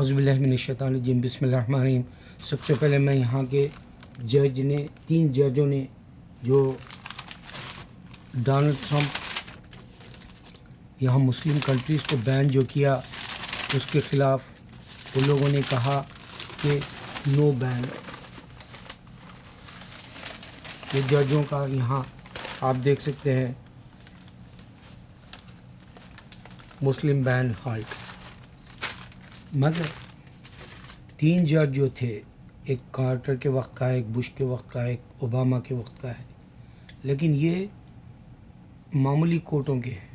اعوذ باللہ من الشیطان الرجیم، بسم اللہ الرحمن الرحیم۔ سب سے پہلے میں یہاں کے تین ججوں نے جو ڈونلڈ ٹرمپ یہاں مسلم کنٹریز کو بین جو کیا اس کے خلاف وہ لوگوں نے کہا کہ نو بین۔ یہ ججوں کا یہاں آپ دیکھ سکتے ہیں مسلم بین ہالٹ، مگر تین جج جو تھے، ایک کارٹر کے وقت کا ہے، ایک بش کے وقت کا ہے، ایک اوباما کے وقت کا ہے، لیکن یہ معمولی کورٹوں کے ہیں۔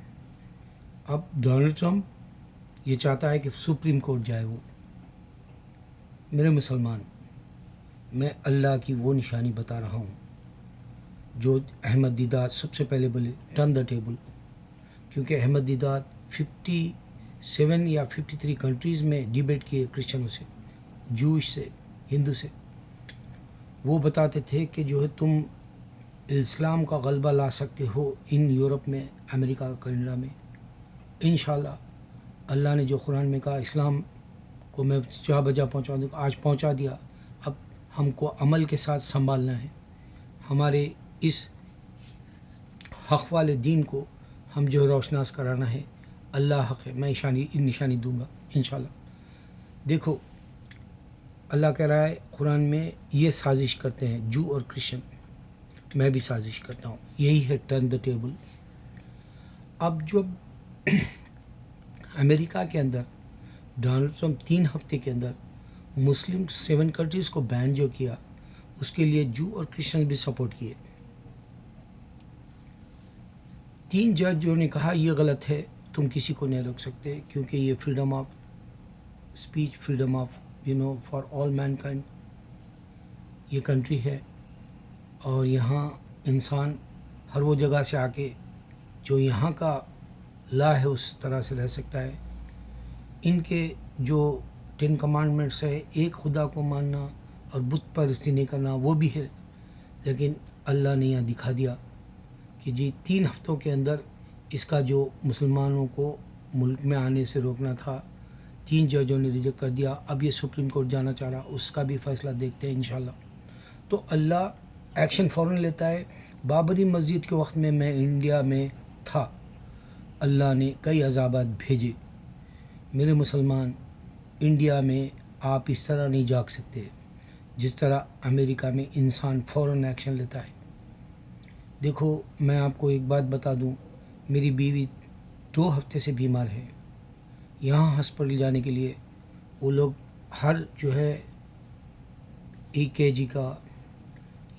اب ڈونلڈ ٹرمپ یہ چاہتا ہے کہ سپریم کورٹ جائے۔ وہ میرے مسلمان، میں اللہ کی وہ نشانی بتا رہا ہوں جو احمد دیدات سب سے پہلے بولے، ٹرن دا ٹیبل، کیونکہ احمد دیدات 57 یا 53 کنٹریز میں ڈیبیٹ کیے، کرسچنوں سے، جوش سے، ہندو سے۔ وہ بتاتے تھے کہ جو ہے تم اسلام کا غلبہ لا سکتے ہو ان یورپ میں، امریکہ، کینیڈا میں، انشاءاللہ۔ اللہ نے جو قرآن میں کہا اسلام کو میں جا بجا پہنچا دوں، آج پہنچا دیا۔ اب ہم کو عمل کے ساتھ سنبھالنا ہے، ہمارے اس حق والے دین کو ہم جو روشناس کرانا ہے۔ اللہ حق ہے، میں نشانی دوں گا انشاءاللہ۔ دیکھو اللہ کہہ رہا ہے قرآن میں، یہ سازش کرتے ہیں جو اور کرسچن، میں بھی سازش کرتا ہوں، یہی ہے ٹرن دا ٹیبل۔ اب جب امریکہ کے اندر ڈونلڈ ٹرمپ 3 ہفتے کے اندر مسلم 7 کنٹریز کو بین جو کیا، اس کے لیے جو اور کرسچن بھی سپورٹ کیے۔ 3 ججوں نے کہا یہ غلط ہے، تم کسی کو نہیں روک سکتے، کیونکہ یہ freedom of speech, freedom of for all mankind یہ کنٹری ہے، اور یہاں انسان ہر وہ جگہ سے آ کے جو یہاں کا لا ہے اس طرح سے رہ سکتا ہے۔ ان کے جو 10 کمانڈمنٹس ہے، ایک خدا کو ماننا اور بت پرستی نہیں کرنا، وہ بھی ہے، لیکن اللہ نے یہاں دکھا دیا کہ جی 3 ہفتوں کے اندر اس کا جو مسلمانوں کو ملک میں آنے سے روکنا تھا، 3 ججوں نے ریجیکٹ کر دیا۔ اب یہ سپریم کورٹ جانا چاہ رہا، اس کا بھی فیصلہ دیکھتے ہیں انشاءاللہ۔ تو اللہ ایکشن فوراً لیتا ہے۔ بابری مسجد کے وقت میں انڈیا میں تھا، اللہ نے کئی عذابات بھیجے۔ میرے مسلمان، انڈیا میں آپ اس طرح نہیں جاگ سکتے جس طرح امریکہ میں انسان فوراً ایکشن لیتا ہے۔ دیکھو میں آپ کو ایک بات بتا دوں، میری بیوی 2 ہفتے سے بیمار ہے۔ یہاں ہسپتال جانے کے لیے وہ لوگ ہر جو ہے EKG کا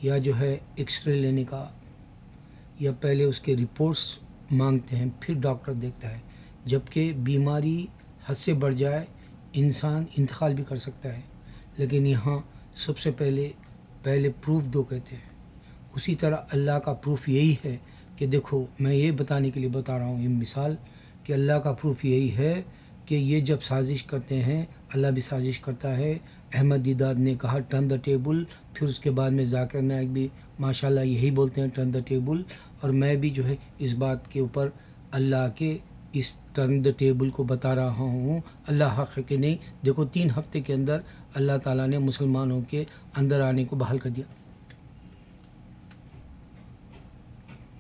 یا جو ہے ایکس رے لینے کا، یا پہلے اس کے رپورٹس مانگتے ہیں، پھر ڈاکٹر دیکھتا ہے۔ جبکہ بیماری حد سے بڑھ جائے انسان انتقال بھی کر سکتا ہے، لیکن یہاں سب سے پہلے پروف دو کہتے ہیں۔ اسی طرح اللہ کا پروف یہی ہے کہ دیکھو میں یہ بتانے کے لیے بتا رہا ہوں یہ مثال، کہ اللہ کا پروف یہی ہے کہ یہ جب سازش کرتے ہیں اللہ بھی سازش کرتا ہے۔ احمد دیداد نے کہا ٹرن دا ٹیبل، پھر اس کے بعد میں ذاکر نائک بھی ماشاءاللہ یہی بولتے ہیں ٹرن دا ٹیبل، اور میں بھی جو ہے اس بات کے اوپر اللہ کے اس ٹرن دا ٹیبل کو بتا رہا ہوں۔ اللہ حق ہے کہ نہیں؟ دیکھو 3 ہفتے کے اندر اللہ تعالیٰ نے مسلمانوں کے اندر آنے کو بحال کر دیا۔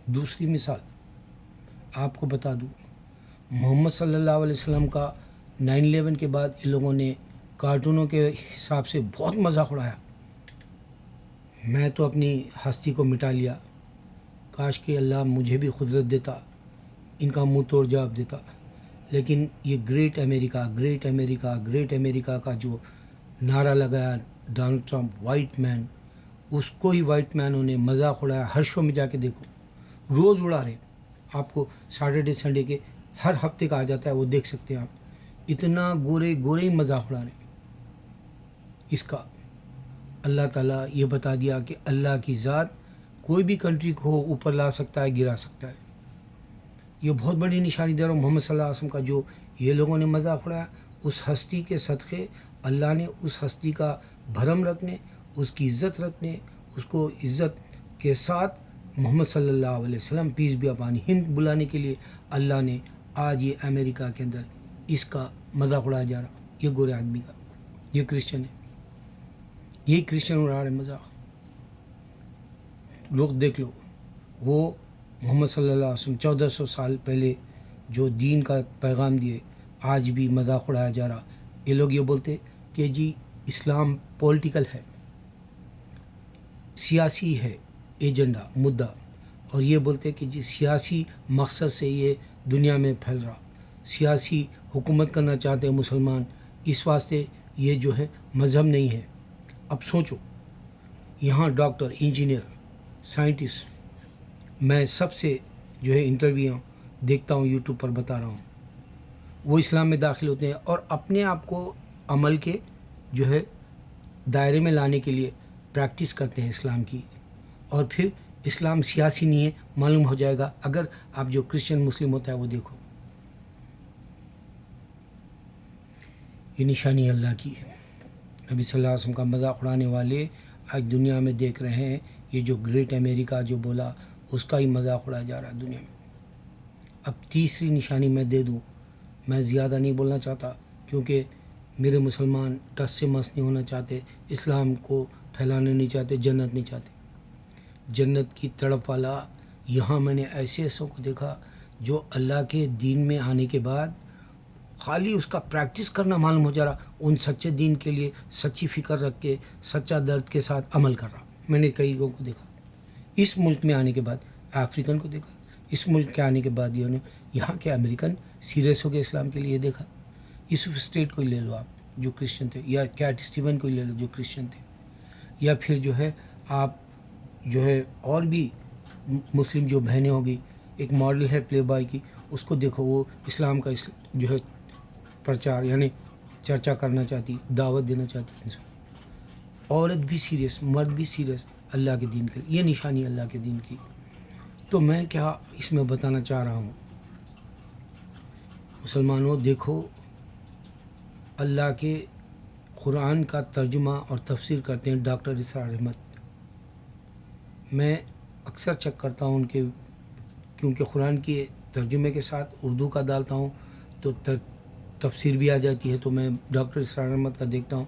دوسری مثال آپ کو بتا دوں، محمد صلی اللہ علیہ وسلم کا 9/11 کے بعد ان لوگوں نے کارٹونوں کے حساب سے بہت مذاق اڑایا۔ میں تو اپنی ہستی کو مٹا لیا، کاش کہ اللہ مجھے بھی قدرت دیتا، ان کا منہ توڑ جواب دیتا۔ لیکن یہ گریٹ امریکہ، گریٹ امریکہ، گریٹ امریکہ کا جو نعرہ لگایا ڈونلڈ ٹرمپ، وائٹ مین، اس کو ہی وائٹ مینوں نے مذاق اڑایا۔ ہر شو میں جا کے دیکھو، روز اڑا رہے، آپ کو سیٹرڈے سنڈے کے ہر ہفتے کا آ جاتا ہے، وہ دیکھ سکتے ہیں آپ، اتنا گورے ہی مذاق اڑا رہے۔ اس کا اللہ تعالیٰ یہ بتا دیا کہ اللہ کی ذات کوئی بھی کنٹری کو اوپر لا سکتا ہے، گرا سکتا ہے۔ یہ بہت بڑی نشانی دے رہا ہوں محمد صلی اللہ علیہ وسلم کا، جو یہ لوگوں نے مذاق اڑایا، اس ہستی کے صدقے اللہ نے اس ہستی کا بھرم رکھنے، اس کی عزت رکھنے، اس کو عزت کے ساتھ محمد صلی اللہ علیہ وسلم پیس بھی اپانی ہند بلانے کے لیے اللہ نے آج یہ امریکہ کے اندر اس کا مذاق اڑایا جا رہا۔ یہ گورے آدمی کا، یہ کرسچن ہے، یہی کرسچن اڑا رہے مذاق. لوگ دیکھ لو، وہ محمد صلی اللہ علیہ وسلم 1400 سال پہلے جو دین کا پیغام دیے آج بھی مذاق اڑایا جا رہا. یہ لوگ یہ بولتے کہ جی اسلام پولیٹیکل ہے، سیاسی ہے ایجنڈا مدعا، اور یہ بولتے کہ جی سیاسی مقصد سے یہ دنیا میں پھیل رہا، سیاسی حکومت کرنا چاہتے ہیں مسلمان، اس واسطے یہ جو ہے مذہب نہیں ہے. اب سوچو، یہاں ڈاکٹر، انجینئر، سائنٹسٹ، میں سب سے جو ہے انٹرویو دیکھتا ہوں، یوٹیوب پر بتا رہا ہوں، وہ اسلام میں داخل ہوتے ہیں اور اپنے آپ کو عمل کے جو ہے دائرے میں لانے کے لیے پریکٹس کرتے ہیں اسلام کی. اور پھر اسلام سیاسی نہیں ہے معلوم ہو جائے گا اگر آپ جو کرسچن مسلم ہوتا ہے وہ دیکھو. یہ نشانی اللہ کی ہے. نبی صلی اللہ علیہ وسلم کا مذاق اڑانے والے آج دنیا میں دیکھ رہے ہیں. یہ جو گریٹ امریکہ جو بولا اس کا ہی مذاق اڑایا جا رہا ہے دنیا میں. اب تیسری نشانی میں دے دوں، میں زیادہ نہیں بولنا چاہتا کیونکہ میرے مسلمان ٹس سے مس نہیں ہونا چاہتے، اسلام کو پھیلانا نہیں چاہتے، جنت نہیں چاہتے. جنت کی تڑپ والا یہاں میں نے ایسے ایسوں کو دیکھا جو اللہ کے دین میں آنے کے بعد خالی اس کا پریکٹس کرنا معلوم ہو جا رہا، ان سچے دین کے لیے سچی فکر رکھ کے سچا درد کے ساتھ عمل کر رہا. میں نے کئی لوگوں کو دیکھا اس ملک میں آنے کے بعد، افریقن کو دیکھا اس ملک کے آنے کے بعد، یہاں کے امریکن سیریس ہو گئے اسلام کے لیے. دیکھا یوسف اسٹیٹ کو لے لو آپ جو کرسچن تھے، یا کیٹ اسٹیون کو لے لو جو کرسچن تھے، یا پھر جو ہے آپ جو ہے اور بھی مسلم جو بہنیں ہوگی، ایک ماڈل ہے پلے بوائے کی، اس کو دیکھو، وہ اسلام کا جو ہے پرچار یعنی چرچا کرنا چاہتی، دعوت دینا چاہتی انسان. عورت بھی سیریس، مرد بھی سیریس اللہ کے دین کے لیے. یہ نشانی اللہ کے دین کی. تو میں کیا اس میں بتانا چاہ رہا ہوں، مسلمانوں دیکھو، اللہ کے قرآن کا ترجمہ اور تفسیر کرتے ہیں ڈاکٹر اسرار احمد. میں اکثر چیک کرتا ہوں ان کے، کیونکہ قرآن کے ترجمے کے ساتھ اردو کا ڈالتا ہوں تو تفسیر بھی آ جاتی ہے، تو میں ڈاکٹر اسرار احمد کا دیکھتا ہوں.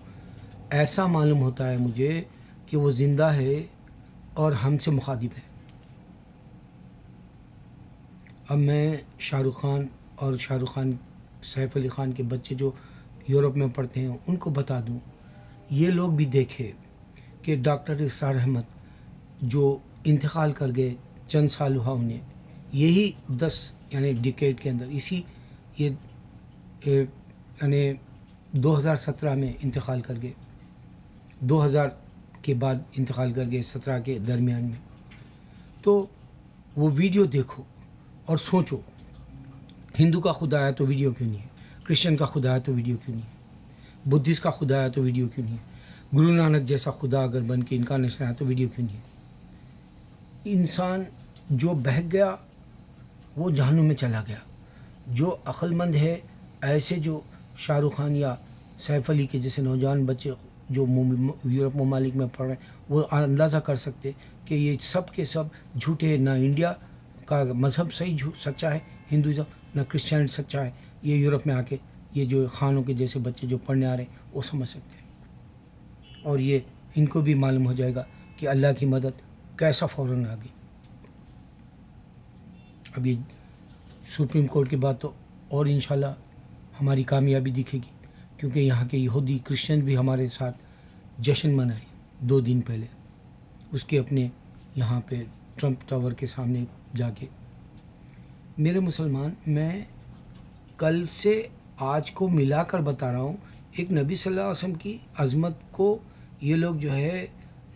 ایسا معلوم ہوتا ہے مجھے کہ وہ زندہ ہے اور ہم سے مخاطب ہے. اب میں شاہ رخ خان اور شاہ رخ خان سیف علی خان کے بچے جو یورپ میں پڑھتے ہیں ان کو بتا دوں، یہ لوگ بھی دیکھے کہ ڈاکٹر اسرار احمد جو انتقال کر گئے چند سال ہوا انہیں، یہی 10 یعنی ڈیکیڈ کے اندر، اسی یہ یعنی 2017 میں انتقال کر گئے، 2000 کے بعد انتقال کر گئے، 17 کے درمیان میں. تو وہ ویڈیو دیکھو اور سوچو، ہندو کا خدا ہے تو ویڈیو کیوں نہیں ہے؟ کرسچن کا خدا ہے تو ویڈیو کیوں نہیں ہے؟ بدھسٹ کا خدا ہے تو ویڈیو کیوں نہیں ہے؟ گرو نانک جیسا خدا اگر بن کے انکارنیشن ہے تو ویڈیو کیوں نہیں ہے؟ انسان جو بہک گیا وہ جہنم میں چلا گیا. جو عقل مند ہے، ایسے جو شاہ رخ خان یا سیف علی کے جیسے نوجوان بچے جو یورپ ممالک میں پڑھ رہے ہیں، وہ اندازہ کر سکتے کہ یہ سب کے سب جھوٹے. نہ انڈیا کا مذہب صحیح سچا ہے ہندوازم، نہ کرسچینٹی سچا ہے. یہ یورپ میں آ کے یہ جو خانوں کے جیسے بچے جو پڑھنے آ رہے ہیں وہ سمجھ سکتے ہیں، اور یہ ان کو بھی معلوم ہو جائے گا کہ اللہ کی مدد کیسا فوراً آ گئی. ابھی سپریم کورٹ کی بات تو اور انشاءاللہ ہماری کامیابی دکھے گی، کیونکہ یہاں کے یہودی کرسچن بھی ہمارے ساتھ جشن منائے 2 دن پہلے اس کے اپنے یہاں پہ ٹرمپ ٹاور کے سامنے جا کے. میرے مسلمان، میں کل سے آج کو ملا کر بتا رہا ہوں، ایک نبی صلی اللہ علیہ وسلم کی عظمت کو یہ لوگ جو ہے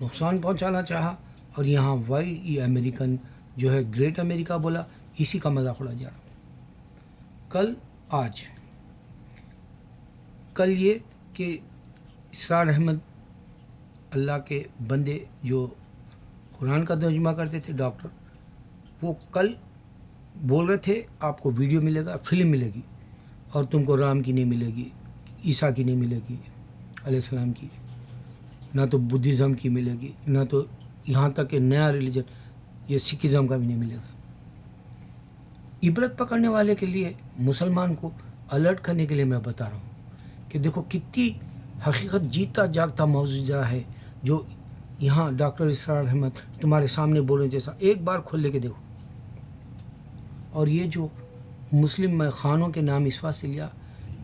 نقصان پہنچانا چاہا، اور یہاں یہ امریکن جو ہے گریٹ امریکہ بولا، اسی کا مذاق اڑا جا رہا. کل یہ کہ اسرار احمد اللہ کے بندے جو قرآن کا ترجمہ کرتے تھے ڈاکٹر، وہ کل بول رہے تھے آپ کو ویڈیو ملے گا، فلم ملے گی، اور تم کو رام کی نہیں ملے گی، عیسیٰ کی نہیں ملے گی علیہ السلام کی، نہ تو بدھزم کی ملے گی، نہ تو یہاں تک کہ نیا ریلیجن یہ سکھزم کا بھی نہیں ملے گا. عبرت پکڑنے والے کے لیے، مسلمان کو الرٹ کرنے کے لیے میں بتا رہا ہوں کہ دیکھو کتنی حقیقت جیتا جاگتا معجزہ ہے جو یہاں ڈاکٹر اسرار احمد تمہارے سامنے بولنے جیسا، ایک بار کھول لے کے دیکھو. اور یہ جو مسلم خانوں کے نام اس واسطے لیا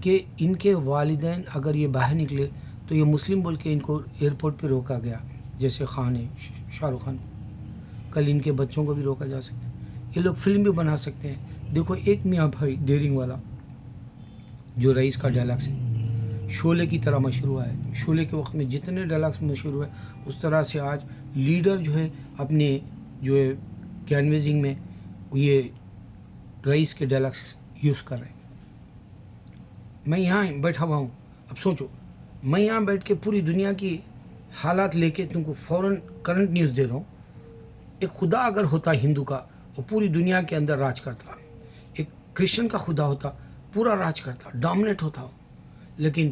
کہ ان کے والدین اگر یہ باہر نکلے تو یہ مسلم بول کے ان کو ایئرپورٹ پہ روکا گیا، جیسے خان ہے شاہ رخ خان کو. کل ان کے بچوں کو بھی روکا جا سکتا ہے. یہ لوگ فلم بھی بنا سکتے ہیں. دیکھو ایک میاں بھائی ڈیرنگ والا جو رئیس کا ڈائلاگس ہے، شعلے کی طرح مشہور ہوا ہے. شعلے کے وقت میں جتنے ڈائلاگس مشہور ہوئے اس طرح سے آج لیڈر جو ہے اپنے جو ہے کینویزنگ میں یہ رئیس کے ڈائلاگس یوز کر رہے ہیں. میں یہاں بیٹھا ہوا ہوں، اب سوچو میں یہاں بیٹھ کے پوری دنیا کی حالات لے کے تم کو فوراً کرنٹ نیوز دے رہا ہوں. ایک خدا اگر ہوتا ہندو کا وہ پوری دنیا کے اندر راج کرتا، ایک کرسچن کا خدا ہوتا پورا راج کرتا، ڈومینیٹ ہوتا ہو. لیکن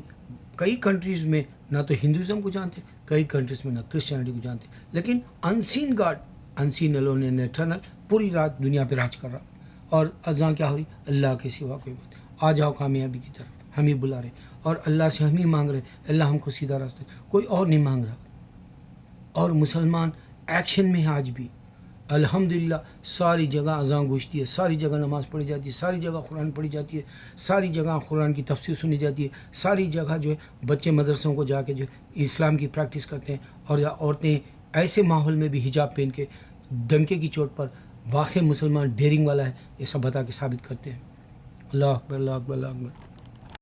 کئی کنٹریز میں نہ تو ہندوازم کو جانتے، کئی کنٹریز میں نہ کرسچینٹی کو جانتے، لیکن unseen God, unseen alone and eternal پوری رات دنیا پہ راج کر رہا. اور اذان کیا ہو رہی؟ اللہ کے سوا کوئی بات. آ جاؤ کامیابی کی طرف، ہم ہی بلا رہے اور اللہ سے ہم ہی مانگ رہے، اللہ ہم کو سیدھا راستہ، کوئی اور نہیں مانگ رہا. اور مسلمان ایکشن میں ہے آج بھی الحمدللہ. ساری جگہ اذان گوشتی ہے، ساری جگہ نماز پڑھی جاتی ہے، ساری جگہ قرآن پڑھی جاتی ہے، ساری جگہ قرآن کی تفسیر سنی جاتی ہے، ساری جگہ جو ہے بچے مدرسوں کو جا کے جو اسلام کی پریکٹس کرتے ہیں. اور عورتیں ایسے ماحول میں بھی حجاب پہن کے ڈنکے کی چوٹ پر واقعی مسلمان ڈیرنگ والا ہے یہ سب بتا کے ثابت کرتے ہیں. اللہ اکبر، اللہ اکبر، اللہ اکبر.